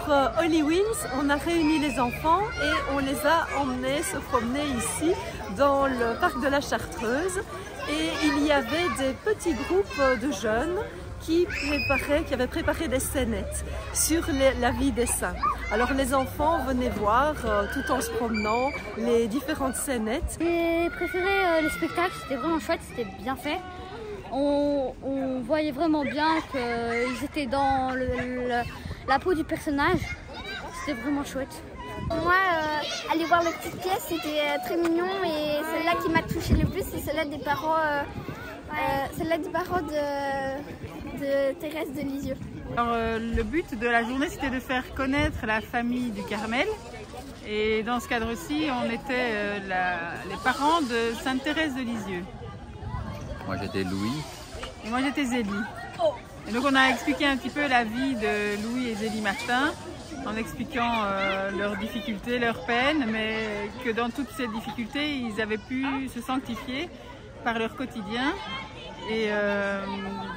pour Holy Wings, on a réuni les enfants et on les a emmenés se promener ici dans le parc de la Chartreuse. Et il y avait des petits groupes de jeunes qui avaient préparé des scénettes sur la vie des saints. Alors les enfants venaient voir, tout en se promenant, les différentes scénettes. J'ai préféré le spectacle, c'était vraiment chouette, c'était bien fait. On voyait vraiment bien qu'ils étaient dans la peau du personnage, c'était vraiment chouette. Moi, aller voir les petites pièces, c'était très mignon et celle-là qui m'a touchée le plus, c'est celle-là des parents, de Thérèse de Lisieux. Alors, le but de la journée, c'était de faire connaître la famille du Carmel. Et dans ce cadre-ci, on était les parents de Sainte Thérèse de Lisieux. Moi, j'étais Louis. Et moi, j'étais Zélie. Et donc, on a expliqué un petit peu la vie de Louis et Zélie Martin, en expliquant leurs difficultés, leurs peines, mais que dans toutes ces difficultés, ils avaient pu se sanctifier par leur quotidien et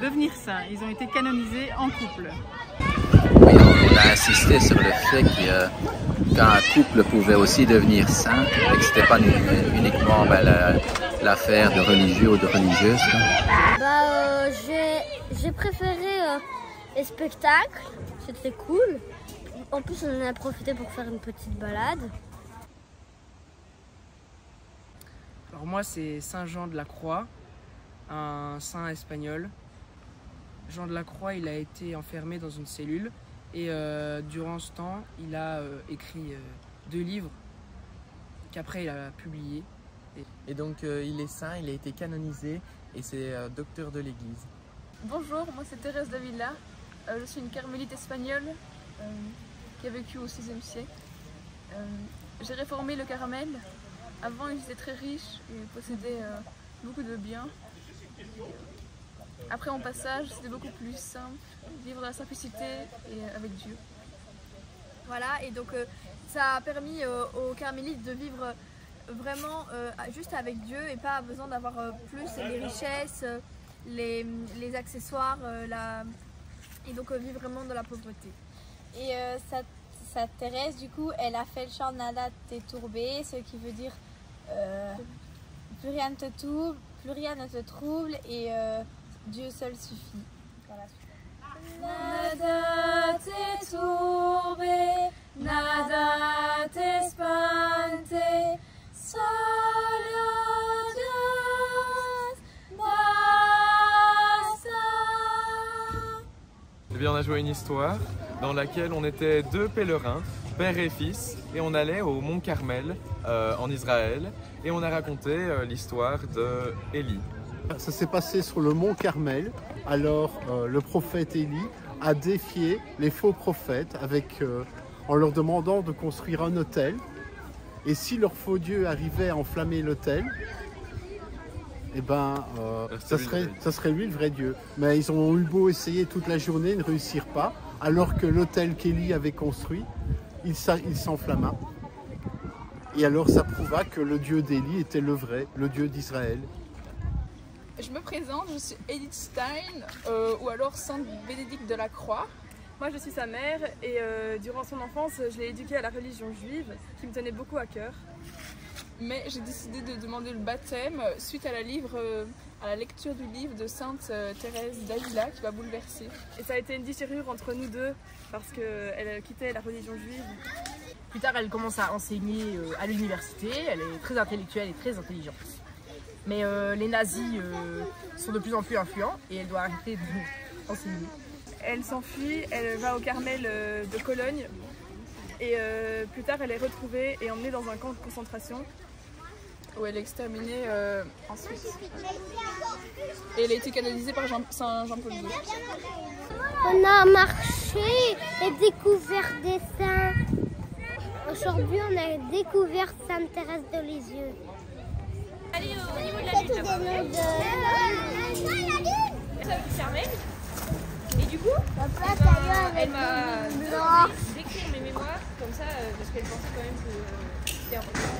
devenir saints. Ils ont été canonisés en couple. Oui, on a insisté sur le fait qu'un couple pouvait aussi devenir saint et que ce n'était pas uniquement l'affaire de religieux ou de religieuses. J'ai préféré les spectacles, c'était cool. En plus, on en a profité pour faire une petite balade. Alors moi, c'est Saint Jean de la Croix, un saint espagnol. Jean de la Croix, il a été enfermé dans une cellule et durant ce temps, il a écrit 2 livres qu'après il a publiés. Et donc il est saint, il a été canonisé et c'est docteur de l'Église. Bonjour, moi c'est Thérèse Davila, je suis une carmélite espagnole qui a vécu au VIe siècle. J'ai réformé le Carmel. Avant, ils étaient très riches et possédaient beaucoup de biens. Après, en passage, c'était beaucoup plus simple, vivre dans la simplicité et avec Dieu. Voilà, et donc ça a permis aux carmélites de vivre vraiment juste avec Dieu et pas besoin d'avoir plus les richesses, les accessoires, et donc vivre vraiment dans la pauvreté. Et sa Thérèse, du coup, elle a fait le chant Nada te turbe, ce qui veut dire plus rien ne te tourbe, plus rien ne te trouble et Dieu seul suffit. Voilà. Nada te turbe, nada te espante, solo Dios basta. Eh bien, on a joué une histoire dans laquelle on était 2 pèlerins, père et fils, et on allait au Mont Carmel en Israël, et on a raconté l'histoire de Élie. Ça s'est passé sur le Mont Carmel. Alors le prophète Élie a défié les faux prophètes en leur demandant de construire un autel. Et si leur faux Dieu arrivait à enflammer l'autel, eh ben, ça serait lui le vrai Dieu. Mais ils ont eu beau essayer toute la journée, ils ne réussirent pas, alors que l'autel qu'Élie avait construit, il s'enflamma. Et alors ça prouva que le Dieu d'Élie était le vrai, le Dieu d'Israël. Je me présente, je suis Edith Stein, ou alors Sainte Bénédicte de la Croix. Moi je suis sa mère et durant son enfance je l'ai éduquée à la religion juive qui me tenait beaucoup à cœur. Mais j'ai décidé de demander le baptême suite à la lecture du livre de Sainte Thérèse d'Avila qui m'a bouleversée. Et ça a été une déchirure entre nous deux parce qu'elle quittait la religion juive. Plus tard elle commence à enseigner à l'université, elle est très intellectuelle et très intelligente. Mais les nazis sont de plus en plus influents et elle doit arrêter d'enseigner. Elle s'enfuit, elle va au Carmel de Cologne et plus tard elle est retrouvée et emmenée dans un camp de concentration où elle est exterminée en Suisse. Et elle a été canonisée par Saint Jean-Paul II. On a marché et découvert des saints. Aujourd'hui on a découvert Sainte Thérèse de Lisieux. Allez au niveau de la lune là-bas. Carmel. Et du coup, elle m'a décrit mes mémoires comme ça, parce qu'elle pensait quand même que c'était important.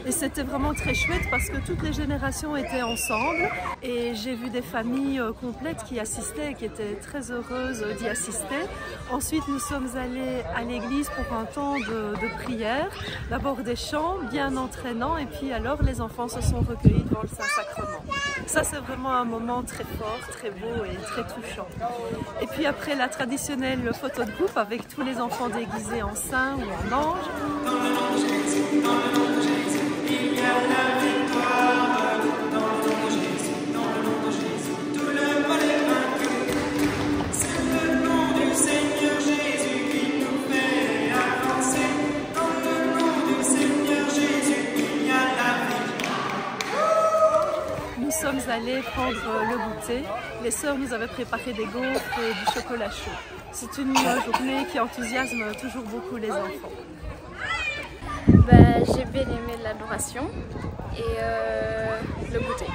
Et c'était vraiment très chouette parce que toutes les générations étaient ensemble et j'ai vu des familles complètes qui assistaient et qui étaient très heureuses d'y assister. Ensuite, nous sommes allés à l'église pour un temps de prière. D'abord des chants bien entraînants et puis alors les enfants se sont recueillis devant le Saint-Sacrement. Ça, c'est vraiment un moment très fort, très beau et très touchant. Et puis après la traditionnelle photo de groupe avec tous les enfants déguisés en saints ou en anges. Nous sommes allés prendre le goûter. Les sœurs nous avaient préparé des gaufres et du chocolat chaud. C'est une journée qui enthousiasme toujours beaucoup les enfants. J'ai bien aimé l'adoration et le goûter.